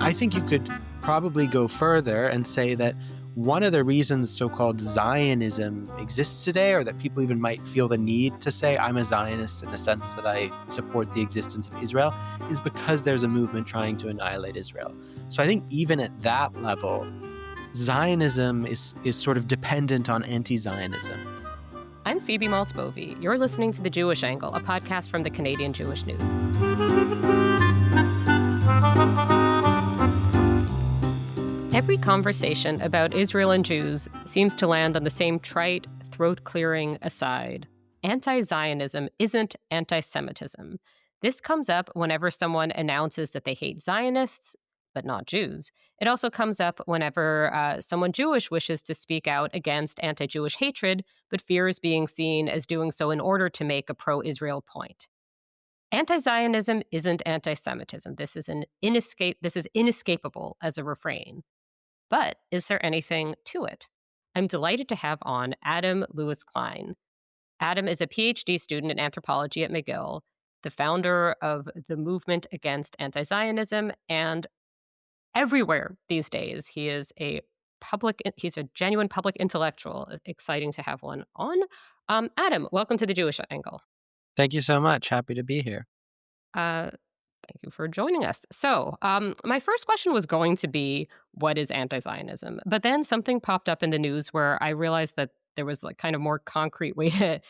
I think you could probably go further and say that one of the reasons so-called Zionism exists today, or that people even might feel the need to say, I'm a Zionist in the sense that I support the existence of Israel, is because there's a movement trying to annihilate Israel. So I think even at that level, Zionism is sort of dependent on anti-Zionism. I'm Phoebe Maltz-Bovey. You're listening to The Jewish Angle, a podcast from the Canadian Jewish News. Every conversation about Israel and Jews seems to land on the same trite, throat-clearing aside. Anti-Zionism isn't anti-Semitism. This comes up whenever someone announces that they hate Zionists, but not Jews. It also comes up whenever someone Jewish wishes to speak out against anti-Jewish hatred, but fears being seen as doing so in order to make a pro-Israel point. Anti-Zionism isn't anti-Semitism. This is inescapable as a refrain. But is there anything to it? I'm delighted to have on Adam Louis-Klein. Adam is a PhD student in anthropology at McGill, the founder of the movement against anti-Zionism, and everywhere these days. He's a genuine public intellectual. Exciting to have one on. Adam, welcome to The Jewish Angle. Thank you so much. Happy to be here. Thank you for joining us. So my first question was going to be, what is anti-Zionism? But then something popped up in the news where I realized that there was like kind of more concrete way to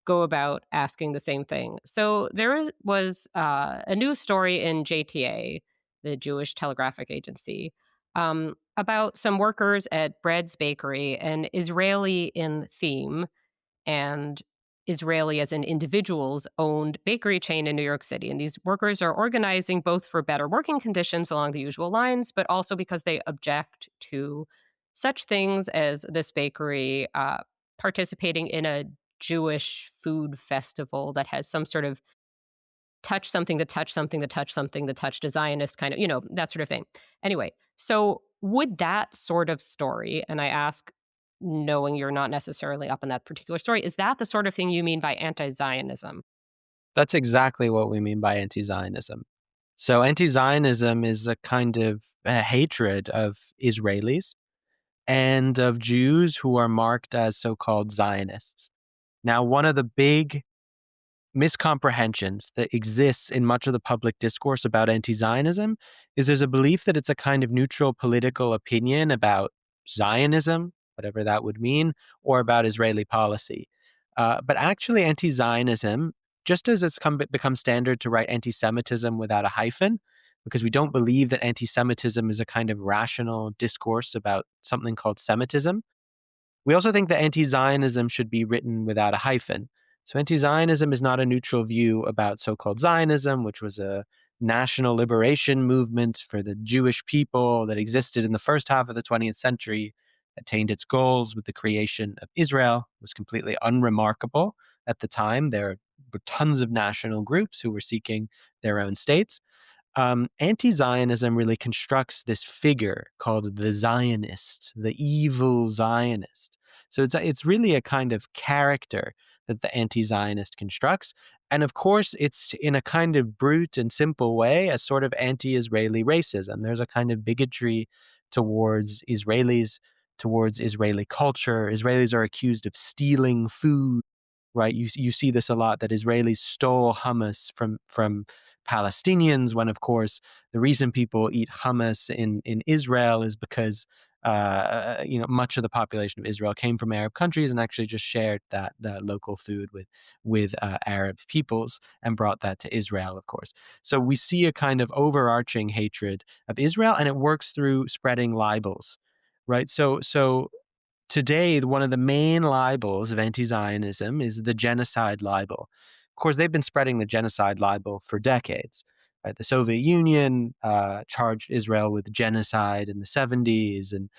go about asking the same thing. So there was a news story in JTA, the Jewish Telegraphic Agency, about some workers at Bread's Bakery, an Israeli in theme and Israeli as in individuals owned bakery chain in New York City. And these workers are organizing both for better working conditions along the usual lines, but also because they object to such things as this bakery participating in a Jewish food festival that has some sort of touch something, the touch something, the touch something, the touch Zionist kind of, that sort of thing. Anyway, so would that sort of story, and I ask knowing you're not necessarily up in that particular story, is that the sort of thing you mean by anti-Zionism? That's exactly what we mean by anti-Zionism. So anti-Zionism is a kind of hatred of Israelis and of Jews who are marked as so-called Zionists. Now, one of the big miscomprehensions that exists in much of the public discourse about anti-Zionism is there's a belief that it's a kind of neutral political opinion about Zionism, whatever that would mean, or about Israeli policy. But actually, anti-Zionism, just as it's become standard to write anti-Semitism without a hyphen, because we don't believe that anti-Semitism is a kind of rational discourse about something called Semitism, we also think that anti-Zionism should be written without a hyphen. So anti-Zionism is not a neutral view about so-called Zionism, which was a national liberation movement for the Jewish people that existed in the first half of the 20th century, attained its goals with the creation of Israel, was completely unremarkable at the time. There were tons of national groups who were seeking their own states. Anti-Zionism really constructs this figure called the Zionist, the evil Zionist. So it's really a kind of character that the anti-Zionist constructs. And of course, it's in a kind of brute and simple way, a sort of anti-Israeli racism. There's a kind of bigotry towards Israelis, towards Israeli culture. Israelis are accused of stealing food, right? You see this a lot, that Israelis stole hummus from Palestinians, when of course the reason people eat hummus in Israel is because much of the population of Israel came from Arab countries and actually just shared that local food with Arab peoples and brought that to Israel, of course. So we see a kind of overarching hatred of Israel, and it works through spreading libels, right? So today, one of the main libels of anti-Zionism is the genocide libel. Of course, they've been spreading the genocide libel for decades. Right? The Soviet Union charged Israel with genocide in the 70s, and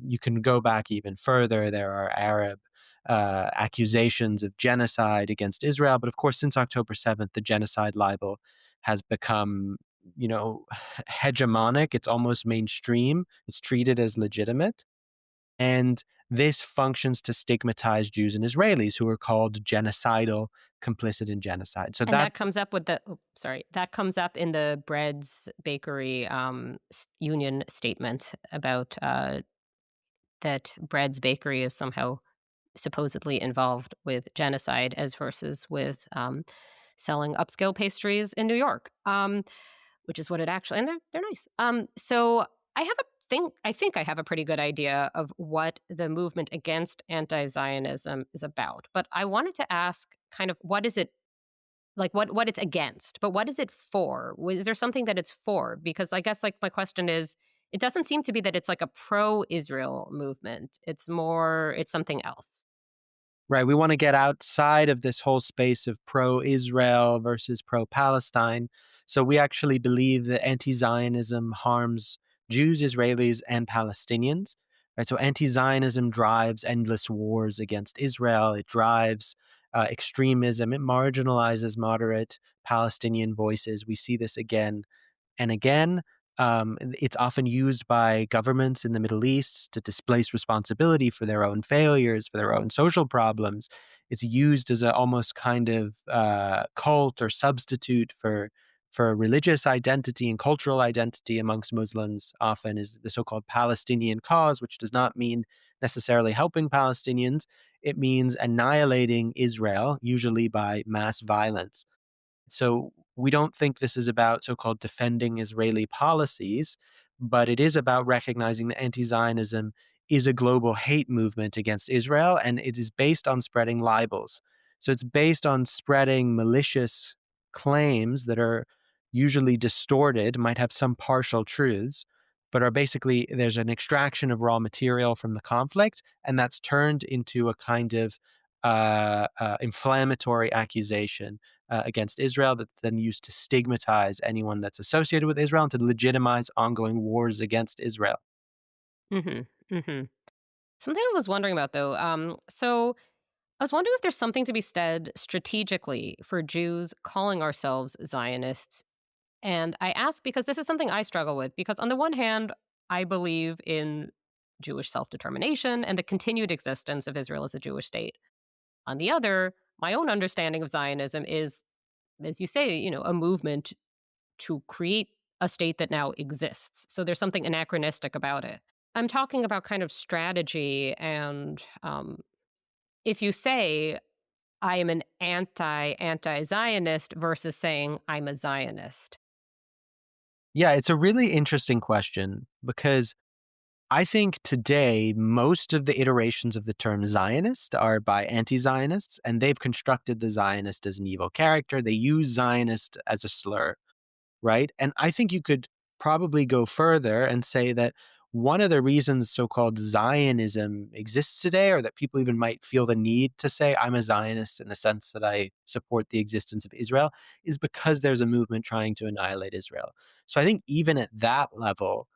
you can go back even further. There are Arab accusations of genocide against Israel. But of course, since October 7th, the genocide libel has become, hegemonic. It's almost mainstream. It's treated as legitimate. And this functions to stigmatize Jews and Israelis who are called genocidal complicit in genocide. So And that that comes up with the that comes up in the Bread's Bakery, union statement about, that Bread's Bakery is somehow supposedly involved with genocide as versus with, selling upscale pastries in New York, which is what it actually and they're nice. So I think I have a pretty good idea of what the movement against anti-Zionism is about, but I wanted to ask kind of what is it like what it's against, but what is it for? Is there something that it's for? Because I guess like my question is, it doesn't seem to be that it's like a pro-Israel movement. It's something else. Right. We want to get outside of this whole space of pro Israel versus pro Palestine. So we actually believe that anti Zionism harms Jews, Israelis, and Palestinians. Right. So anti Zionism drives endless wars against Israel, it drives extremism, it marginalizes moderate Palestinian voices. We see this again and again. It's often used by governments in the Middle East to displace responsibility for their own failures, for their own social problems. It's used as a almost kind of cult or substitute for religious identity and cultural identity amongst Muslims. Often is the so-called Palestinian cause, which does not mean necessarily helping Palestinians. It means annihilating Israel, usually by mass violence. So we don't think this is about so called defending Israeli policies, but it is about recognizing that anti Zionism is a global hate movement against Israel, and it is based on spreading libels. So it's based on spreading malicious claims that are usually distorted, might have some partial truths, but are basically there's an extraction of raw material from the conflict, and that's turned into a kind of inflammatory accusation against Israel that's then used to stigmatize anyone that's associated with Israel and to legitimize ongoing wars against Israel. Mhm. Mhm. Something I was wondering about though, so I was wondering if there's something to be said strategically for Jews calling ourselves Zionists. And I ask because this is something I struggle with because on the one hand, I believe in Jewish self-determination and the continued existence of Israel as a Jewish state. On the other, my own understanding of Zionism is, as you say, a movement to create a state that now exists. So there's something anachronistic about it. I'm talking about kind of strategy and if you say I am an anti-Zionist versus saying I'm a Zionist. Yeah, it's a really interesting question because I think today most of the iterations of the term Zionist are by anti Zionists, and they've constructed the Zionist as an evil character. They use Zionist as a slur. Right? And I think you could probably go further and say that one of the reasons so called Zionism exists today, or that people even might feel the need to say, I'm a Zionist in the sense that I support the existence of Israel, is because there's a movement trying to annihilate Israel. So I think even at that level,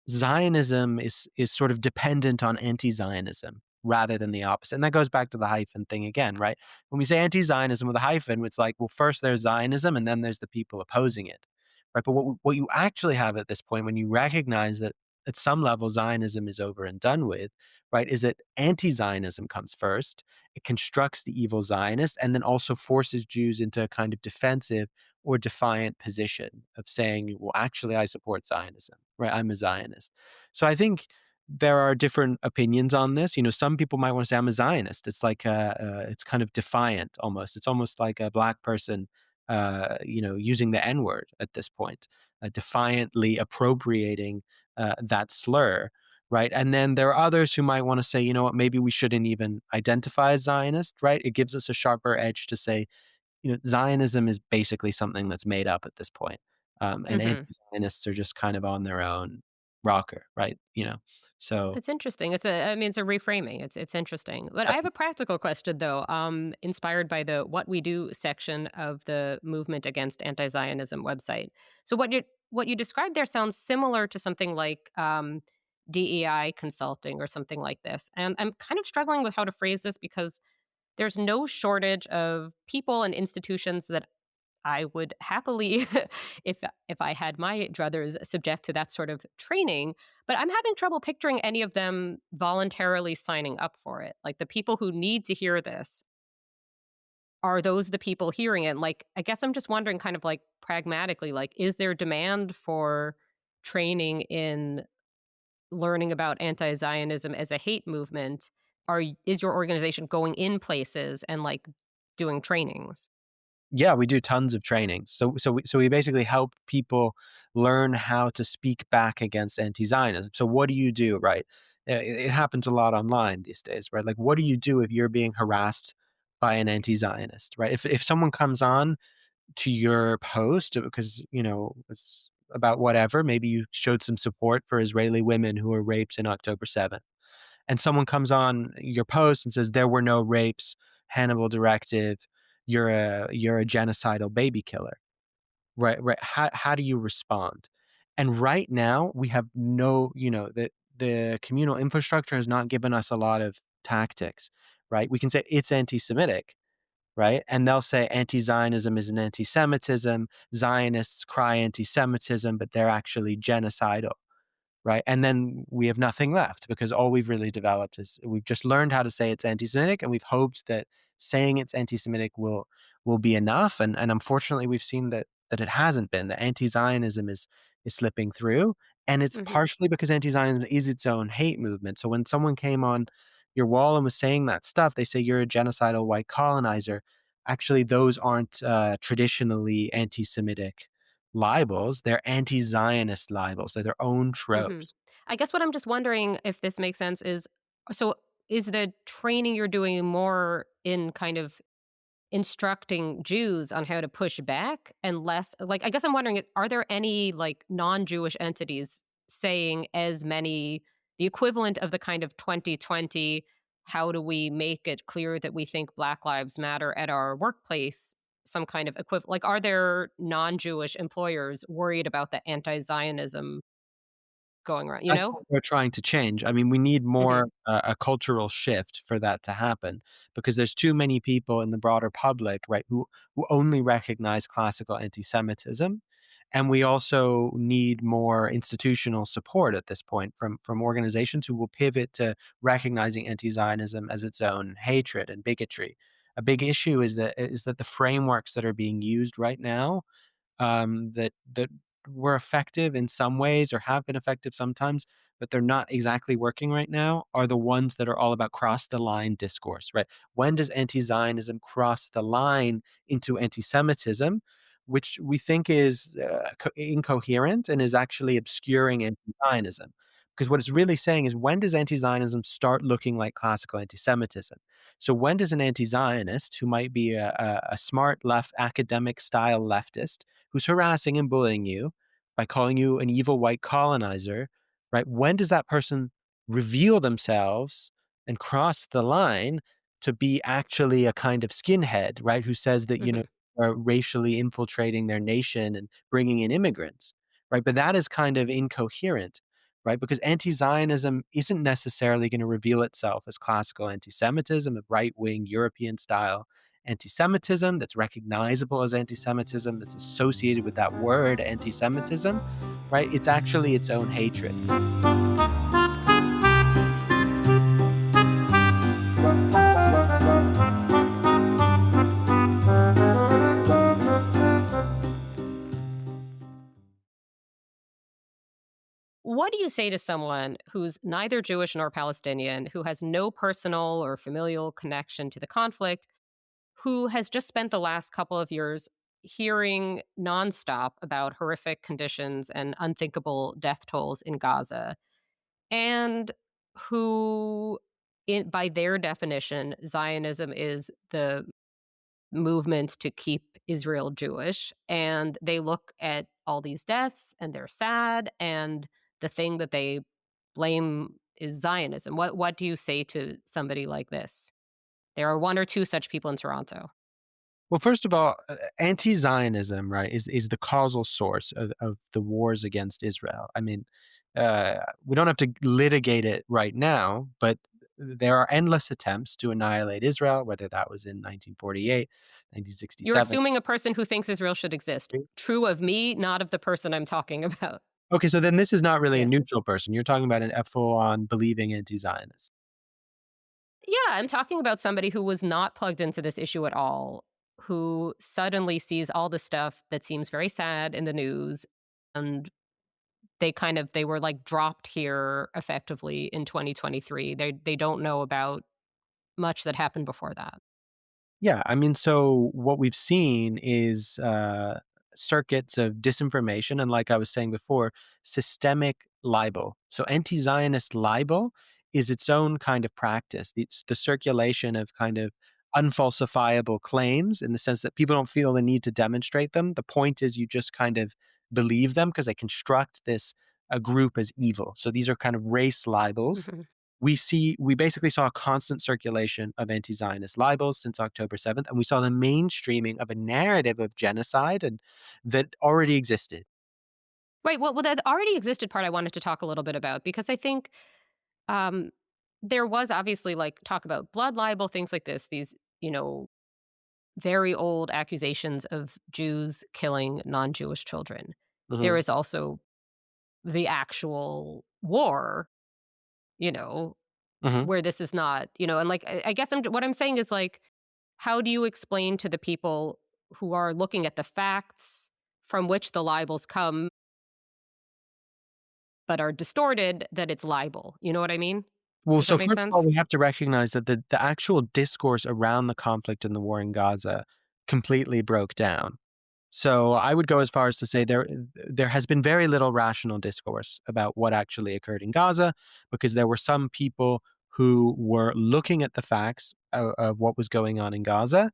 Zionism is sort of dependent on anti-Zionism rather than the opposite. And that goes back to the hyphen thing again, right? When we say anti-Zionism with a hyphen, it's like, well, first there's Zionism and then there's the people opposing it, right? But what you actually have at this point, when you recognize that at some level Zionism is over and done with, right, is that anti-Zionism comes first. It constructs the evil Zionist and then also forces Jews into a kind of defensive or defiant position of saying, well, actually, I support Zionism, right? I'm a Zionist. So I think there are different opinions on this. Some people might want to say I'm a Zionist. It's like it's kind of defiant almost. It's almost like a black person, using the N word at this point, defiantly appropriating that slur. Right. And then there are others who might want to say, you know what, maybe we shouldn't even identify as Zionist, right? It gives us a sharper edge to say, Zionism is basically something that's made up at this point. And Mhm. anti-Zionists are just kind of on their own rocker, right? So It's interesting. I mean, it's a reframing. It's interesting. But I have a yes. practical question though, inspired by the "What We Do" section of the Movement Against Anti-Zionism website. So what you described there sounds similar to something like DEI consulting or something like this. And I'm kind of struggling with how to phrase this because there's no shortage of people and institutions that I would happily, if I had my druthers, subject to that sort of training. But I'm having trouble picturing any of them voluntarily signing up for it. Like the people who need to hear this. are those the people hearing it? Like, I guess I'm just wondering kind of like pragmatically, like, is there demand for training in learning about anti-Zionism as a hate movement? Is your organization going in places and like doing trainings? Yeah, we do tons of trainings. So we basically help people learn how to speak back against anti-Zionism. So what do you do, right? It happens a lot online these days, right? Like, what do you do if you're being harassed by an anti-Zionist, right? If someone comes on to your post because, it's about whatever, maybe you showed some support for Israeli women who were raped in October 7th, and someone comes on your post and says there were no rapes, Hannibal directive, you're a genocidal baby killer, right? Right. How do you respond? And right now we have no, the communal infrastructure has not given us a lot of tactics, right? We can say it's anti-Semitic, right? And they'll say anti-Zionism is an anti-Semitism. Zionists cry anti-Semitism, but they're actually genocidal, right? And then we have nothing left because all we've really developed is we've just learned how to say it's anti-Semitic, and we've hoped that saying it's anti-Semitic will be enough. And unfortunately, we've seen that it hasn't been. That anti-Zionism is slipping through, and it's Hmm. partially because anti-Zionism is its own hate movement. So when someone came on your wall and was saying that stuff, they say you're a genocidal white colonizer. Actually, those aren't traditionally anti-Semitic libels. They're anti-Zionist libels. They're their own Hmm. tropes. I guess what I'm just wondering if this makes sense is, so is the training you're doing more in kind of instructing Jews on how to push back and less like, I guess I'm wondering, are there any like non-Jewish entities saying as many the equivalent of the kind of 2020, how do we make it clear that we think Black Lives Matter at our workplace, some kind of equivalent, like are there non-Jewish employers worried about the anti-Zionism going around, you That's know? what we're trying to change. I mean, we need Mhm. more a cultural shift for that to happen because there's too many people in the broader public, right, who only recognize classical anti-Semitism, and we also need more institutional support at this point from organizations who will pivot to recognizing anti-Zionism as its own hatred and bigotry. A big issue is that the frameworks that are being used right now that were effective in some ways or have been effective sometimes, but they're not exactly working right now, are the ones that are all about cross the line discourse, right? When does anti Zionism cross the line into anti Semitism, which we think is incoherent and is actually obscuring anti Zionism? Because what it's really saying is when does anti Zionism start looking like classical anti Semitism? So when does an anti Zionist, who might be a smart left academic style leftist, who's harassing and bullying you by calling you an evil white colonizer, right? When does that person reveal themselves and cross the line to be actually a kind of skinhead, right? Who says that, Mhm. are racially infiltrating their nation and bringing in immigrants, right? But that is kind of incoherent, right? Because anti Zionism isn't necessarily going to reveal itself as classical anti Semitism, a right wing European style anti Semitism that's recognizable as anti Semitism, that's associated with that word anti Semitism, right? It's actually its own hatred. What do you say to someone who's neither Jewish nor Palestinian, who has no personal or familial connection to the conflict, who has just spent the last couple of years hearing nonstop about horrific conditions and unthinkable death tolls in Gaza, and who, by their definition, Zionism is the movement to keep Israel Jewish, and they look at all these deaths and they're sad, and the thing that they blame is Zionism. What do you say to somebody like this? There are one or two such people in Toronto. Well, first of all, anti Zionism, right, is the causal source of the wars against Israel. I mean, we don't have to litigate it right now, but there are endless attempts to annihilate Israel, whether that was in 1948, You're 1967. assuming a person who thinks Israel should exist. True of me, not of the person I'm talking about. Okay, so then this is not really a Yeah. neutral person. You're talking about a full-on believing anti-Zionist. Yeah, I'm talking about somebody who was not plugged into this issue at all. who suddenly sees all the stuff that seems very sad in the news, and they were like dropped here effectively in 2023. They don't know about much that happened before that. Yeah, I mean, so what we've seen is circuits of disinformation, and like I was saying before, systemic libel. So anti-Zionist libel is its own kind of practice. It's the circulation of kind of unfalsifiable claims in the sense that people don't feel the need to demonstrate them. The point is you just kind of believe them because they construct this a group as evil. So these are kind of race libels. Mhm. We basically saw a constant circulation of anti-Zionist libels since October 7th, and we saw the mainstreaming of a narrative of genocide and that already existed. Right. Well, that already existed part I wanted to talk a little bit about because I think um, there was obviously like talk about blood libel, things like this. These, very old accusations of Jews killing non-Jewish children. There Mhm, is also the actual war, you know, mhm. where this is not, and like I guess what I'm saying is like, how do you explain to the people who are looking at the facts from which the libels come, but are distorted that it's libel? You know what I mean? Well, Does that so make first of all, sense? we have to recognize that the actual discourse around the conflict and the war in Gaza completely broke down. So I would go as far as to say there has been very little rational discourse about what actually occurred in Gaza because there were some people who were looking at the facts of what was going on in Gaza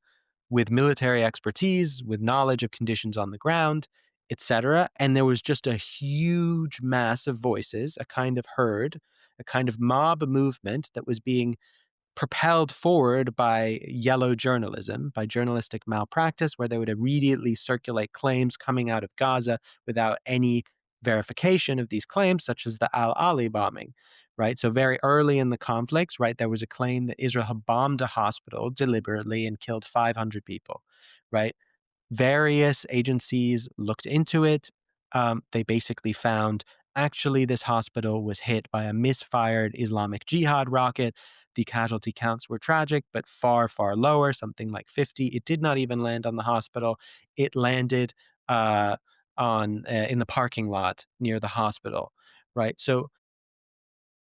with military expertise, with knowledge of conditions on the ground, etc. And there was just a huge mass of voices, a kind of herd, a kind of mob movement that was being propelled forward by yellow journalism, by journalistic malpractice, where they would immediately circulate claims coming out of Gaza without any verification of these claims, such as the Al Ali bombing, right? So, very early in the conflicts, right, there was a claim that Israel had bombed a hospital deliberately and killed 500 people, right? Various agencies looked into it. They basically found actually this hospital was hit by a misfired Islamic Jihad rocket. The casualty counts were tragic, but far, far lower, something like 50. It did not even land on the hospital. It landed on in the parking lot near the hospital, right? So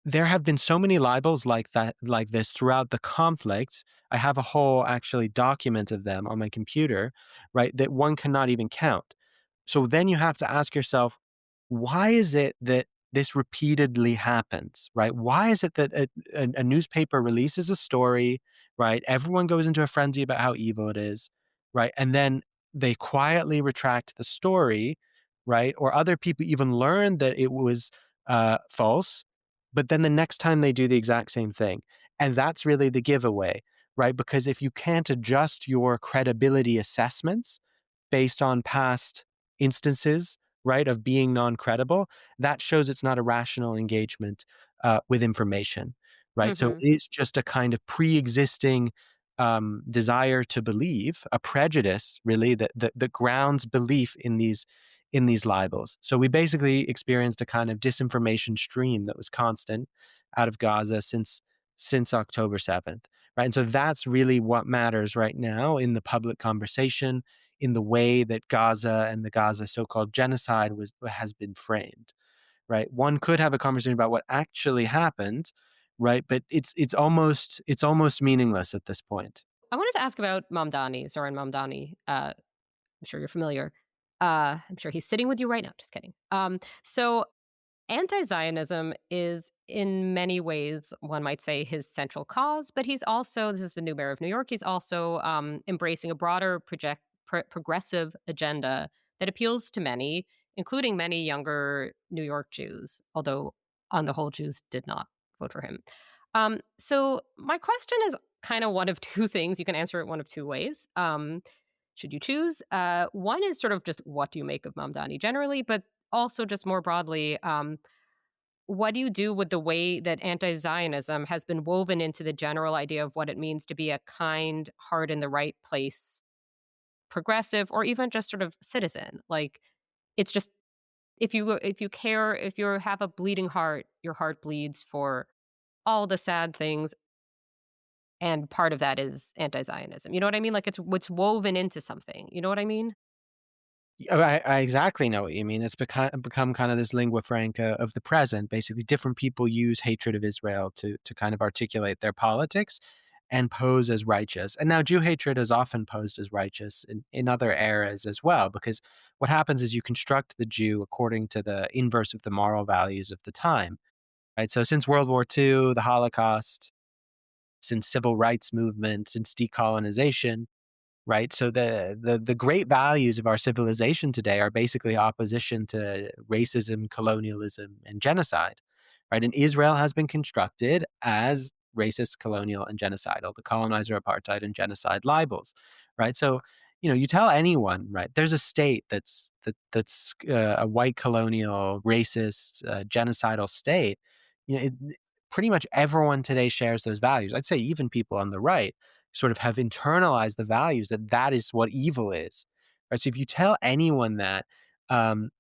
there have been so many libels like that, like this throughout the conflict. I have a whole actually document of them on my computer, right? That one cannot even count. So then you have to ask yourself, why is it that this repeatedly happens, right? Why is it that a newspaper releases a story, right? Everyone goes into a frenzy about how evil it is, right? And then they quietly retract the story, right? Or other people even learn that it was false, but then the next time they do the exact same thing. And that's really the giveaway, right? Because if you can't adjust your credibility assessments based on past instances, right, of being non credible, that shows it's not a rational engagement with information, right? So Mhm. it is just a kind of pre existing desire to believe, a prejudice, really, that grounds belief in these libels. So we basically experienced a kind of disinformation stream that was constant out of Gaza since October 7th, right? And so that's really what matters right now in the public conversation, in the way that Gaza and the Gaza so-called genocide has been framed, right? One could have a conversation about what actually happened, right? But it's almost meaningless at this point. I wanted to ask about Mamdani, Zoran Mamdani. I'm sure you're familiar. I'm sure he's sitting with you right now. Just kidding. So anti-Zionism is in many ways, one might say, his central cause, but he's also, this is the new mayor of New York, he's also embracing a broader progressive agenda that appeals to many, including many younger New York Jews, although on the whole, Jews did not vote for him. So my question is kind of one of two things. You can answer it one of two ways. Should you choose? One is sort of just what do you make of Mamdani generally, but also just more broadly, what do you do with the way that anti-Zionism has been woven into the general idea of what it means to be a kind, heart in the right place, progressive, or even just sort of citizen? Like, it's just if you care, if you have a bleeding heart, your heart bleeds for all the sad things and part of that is anti-Zionism. You know what I mean? Like it's woven into something. You know what I mean? I exactly know what you mean. It's become kind of this lingua franca of the present. Basically, different people use hatred of Israel to kind of articulate their politics and pose as righteous. And now Jew hatred is often posed as righteous in other eras as well, because what happens is you construct the Jew according to the inverse of the moral values of the time, right? So since World War II, the Holocaust, since civil rights movement, since decolonization, right? So the great values of our civilization today are basically opposition to racism, colonialism, and genocide, right? And Israel has been constructed as racist, colonial, and genocidal, the colonizer, apartheid, and genocide libels, right? So you tell anyone, right? There's a state that's a white colonial, racist, genocidal state. You know, it, pretty much everyone today shares those values. I'd say even people on the right sort of have internalized the values that that is what evil is, right? So if you tell anyone that,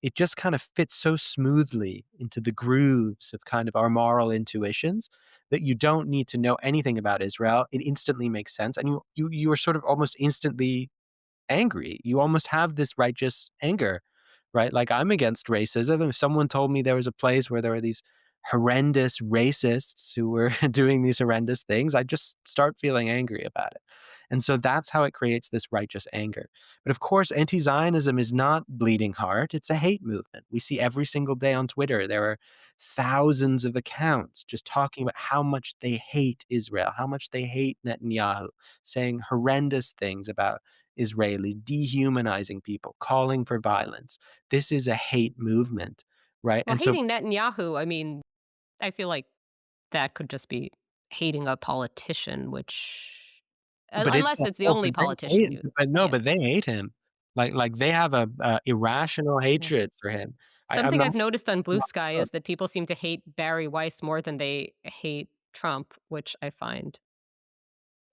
it just kind of fits so smoothly into the grooves of kind of our moral intuitions that you don't need to know anything about Israel. It instantly makes sense, and you are sort of almost instantly angry. You almost have this righteous anger, right? Like, I'm against racism. If someone told me there was a place where there were these horrendous racists who were doing these horrendous things, I'd just start feeling angry about it. And so that's how it creates this righteous anger. But of course, anti Zionism is not bleeding heart, it's a hate movement. We see every single day on Twitter, there are thousands of accounts just talking about how much they hate Israel, how much they hate Netanyahu, saying horrendous things about Israelis, dehumanizing people, calling for violence. This is a hate movement, right? Well, And so hating Netanyahu, I mean, I feel like that could just be hating a politician, which but it's unless it's the oh, only but they politician hate who's but no, but yes. they hate him. Like they have a irrational Yeah. hatred for him. I'm Something not I've noticed on Blue not Sky sure. is that people seem to hate Barry Weiss more than they hate Trump, which I find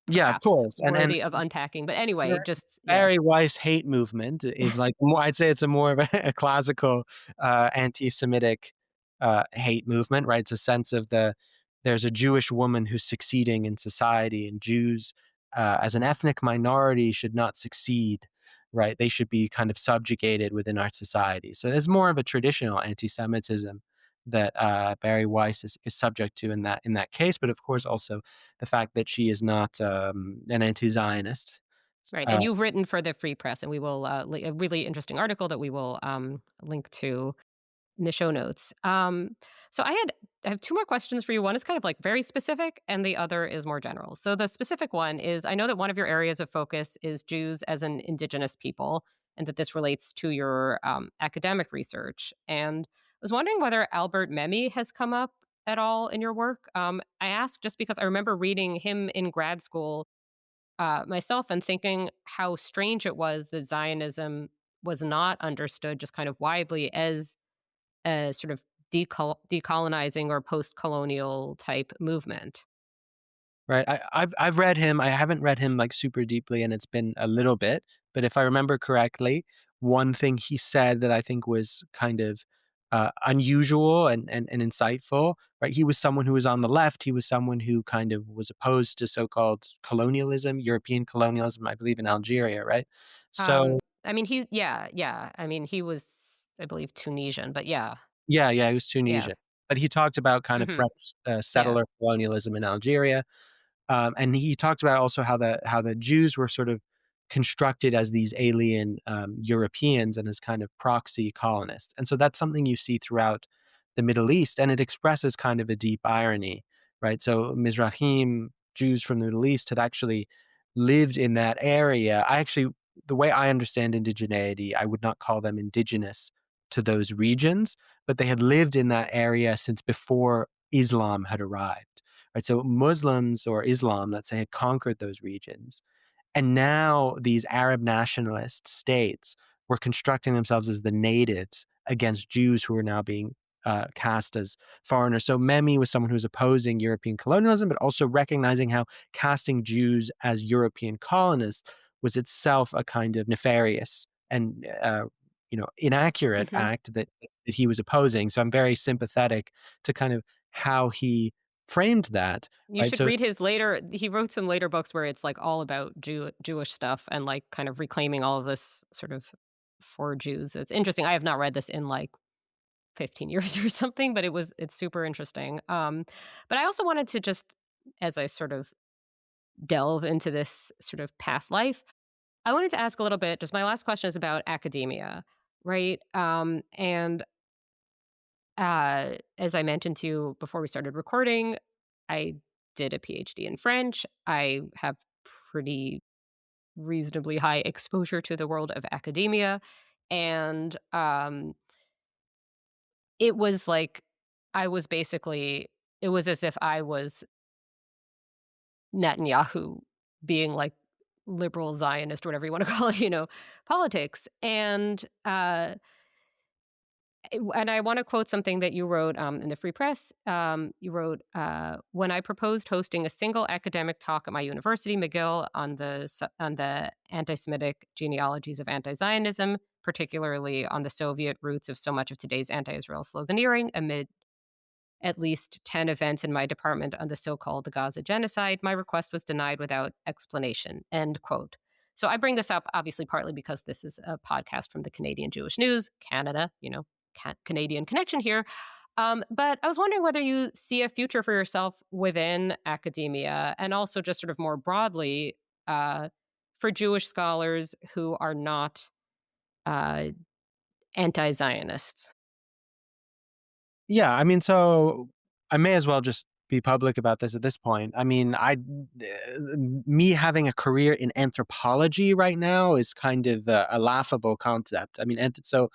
Yeah, of perhaps course, and worthy of unpacking. But anyway, the just yeah. Barry Weiss hate movement is like more I'd say it's a more of a a classical, anti-Semitic, hate movement, right? It's a sense of there's a Jewish woman who's succeeding in society, and Jews, as an ethnic minority should not succeed, right? They should be kind of subjugated within our society. So there's more of a traditional anti-Semitism that, Barry Weiss is subject to in that case, but of course also the fact that she is not, an anti-Zionist. Right, Uh, and you've written for the Free Press, and we will a really interesting article that we will link to in the show notes. So I have two more questions for you. One is kind of like very specific, and the other is more general. So the specific one is I know that one of your areas of focus is Jews as an indigenous people, and that this relates to your academic research. And I was wondering whether Albert Memmi has come up at all in your work. I asked just because I remember reading him in grad school myself and thinking how strange it was that Zionism was not understood just kind of widely as a sort of decolonizing or post-colonial type movement. right. I've read him. I haven't read him like super deeply, and it's been a little bit. But if I remember correctly, one thing he said that I think was kind of unusual and insightful, right? He was someone who was on the left. He was someone who kind of was opposed to so-called colonialism, European colonialism, I believe in Algeria, right? So I mean, yeah. I mean, he was, I believe, Tunisian, but yeah, yeah, yeah, he was yeah, Tunisian. But he talked about kind of hmm French yeah, settler colonialism in Algeria. And he talked about also how the Jews were sort of constructed as these alien Europeans and as kind of proxy colonists. And so that's something you see throughout the Middle East, and it expresses kind of a deep irony, right? So Mizrahim, Jews from the Middle East, had actually lived in that area. The way I understand indigeneity, I would not call them indigenous to those regions, but they had lived in that area since before Islam had arrived, right? So Muslims or Islam, let's say, had conquered those regions. And now these Arab nationalist states were constructing themselves as the natives against Jews who were now being cast as foreigners. So Memi was someone who was opposing European colonialism, but also recognizing how casting Jews as European colonists was itself a kind of nefarious and inaccurate hmm act that he was opposing. So I'm very sympathetic to kind of how he framed that, You right? should So read his later he wrote some later books where it's, like, all about Jewish stuff and, like, kind of reclaiming all of this sort of for Jews. It's interesting. I have not read this in, like, 15 years or something, but it's super interesting. But I also wanted to just, as I sort of delve into this sort of past life, I wanted to ask a little bit, just my last question is about academia, right? As I mentioned to you before we started recording, I did a PhD in French. I have pretty reasonably high exposure to the world of academia. And it was like, I was basically, it was as if I was Netanyahu being like liberal Zionist or whatever you want to call it, politics. And I want to quote something that you wrote in the Free Press. You wrote, "When I proposed hosting a single academic talk at my university, McGill, on the anti-Semitic genealogies of anti-Zionism, particularly on the Soviet roots of so much of today's anti-Israel sloganeering, amid at least 10 events in my department on the so-called Gaza genocide, my request was denied without explanation." End quote. So I bring this up obviously partly because this is a podcast from the Canadian Jewish News, Canada, Canadian connection here. But I was wondering whether you see a future for yourself within academia and also just sort of more broadly uh, for Jewish scholars who are not uh, anti-Zionists. yeah, I mean, so I may as well just be public about this at this point. I mean, me having a career in anthropology right now is kind of a laughable concept. I mean, so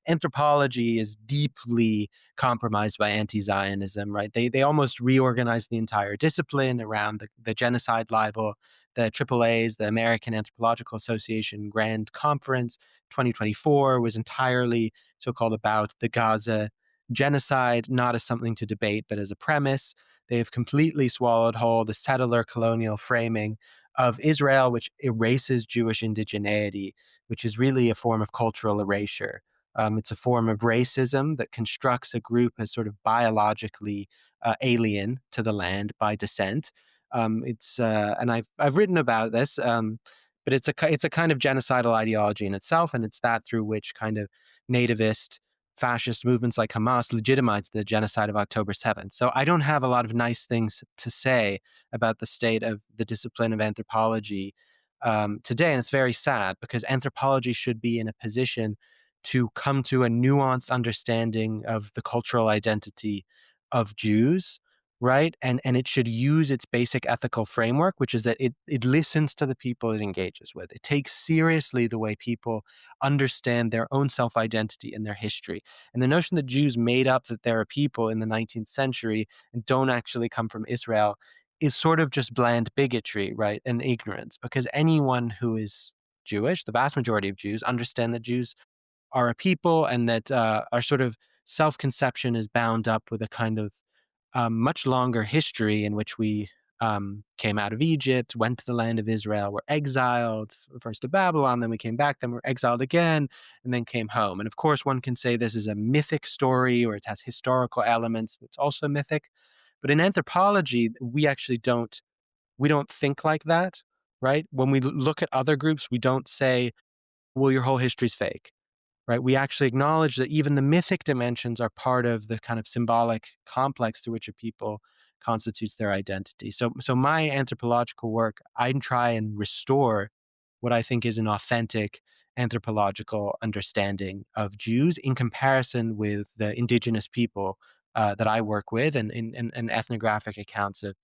anthropology is deeply compromised by anti-Zionism, right? They almost reorganized the entire discipline around the genocide libel. The AAA's, the American Anthropological Association Grand Conference 2024 was entirely so-called about the Gaza genocide, not as something to debate, but as a premise. They have completely swallowed whole the settler colonial framing of Israel, which erases Jewish indigeneity, which is really a form of cultural erasure. It's a form of racism that constructs a group as sort of biologically alien to the land by descent. And I've written about this, but it's a kind of genocidal ideology in itself, and it's that through which kind of nativist fascist movements like Hamas legitimized the genocide of October 7th. So I don't have a lot of nice things to say about the state of the discipline of anthropology today. And it's very sad because anthropology should be in a position to come to a nuanced understanding of the cultural identity of Jews, right? And it should use its basic ethical framework, which is that it listens to the people it engages with. It takes seriously the way people understand their own self-identity and their history. And the notion that Jews made up that they're a people in the 19th century and don't actually come from Israel is sort of just bland bigotry, right? And ignorance, because anyone who is Jewish, the vast majority of Jews, understand that Jews are a people and that our sort of self-conception is bound up with a kind of much longer history in which we came out of Egypt, went to the land of Israel, were exiled, first to Babylon, then we came back, then were exiled again, and then came home. And of course, one can say this is a mythic story or it has historical elements. It's also mythic. But in anthropology, we don't think like that, right? When we look at other groups, we don't say, well, your whole history's fake, right? We actually acknowledge that even the mythic dimensions are part of the kind of symbolic complex through which a people constitutes their identity. So my anthropological work, I try and restore what I think is an authentic anthropological understanding of Jews in comparison with the indigenous people that I work with and ethnographic accounts of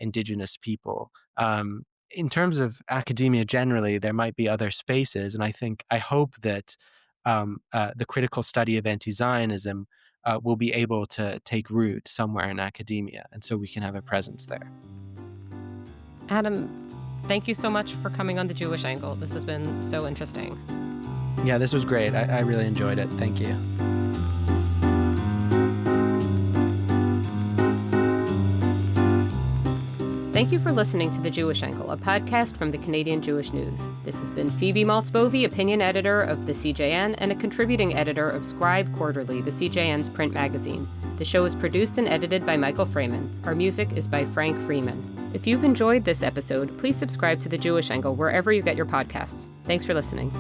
indigenous people. In terms of academia generally, there might be other spaces, and I hope that the critical study of anti-Zionism will be able to take root somewhere in academia, and so we can have a presence there. Adam, thank you so much for coming on The Jewish Angle. This has been so interesting. Yeah, this was great. I really enjoyed it. Thank you. Thank you for listening to The Jewish Angle, a podcast from the Canadian Jewish News. This has been Phoebe Maltz-Bovey, opinion editor of the CJN and a contributing editor of Scribe Quarterly, the CJN's print magazine. The show is produced and edited by Michael Freeman. Our music is by Frank Freeman. If you've enjoyed this episode, please subscribe to The Jewish Angle wherever you get your podcasts. Thanks for listening.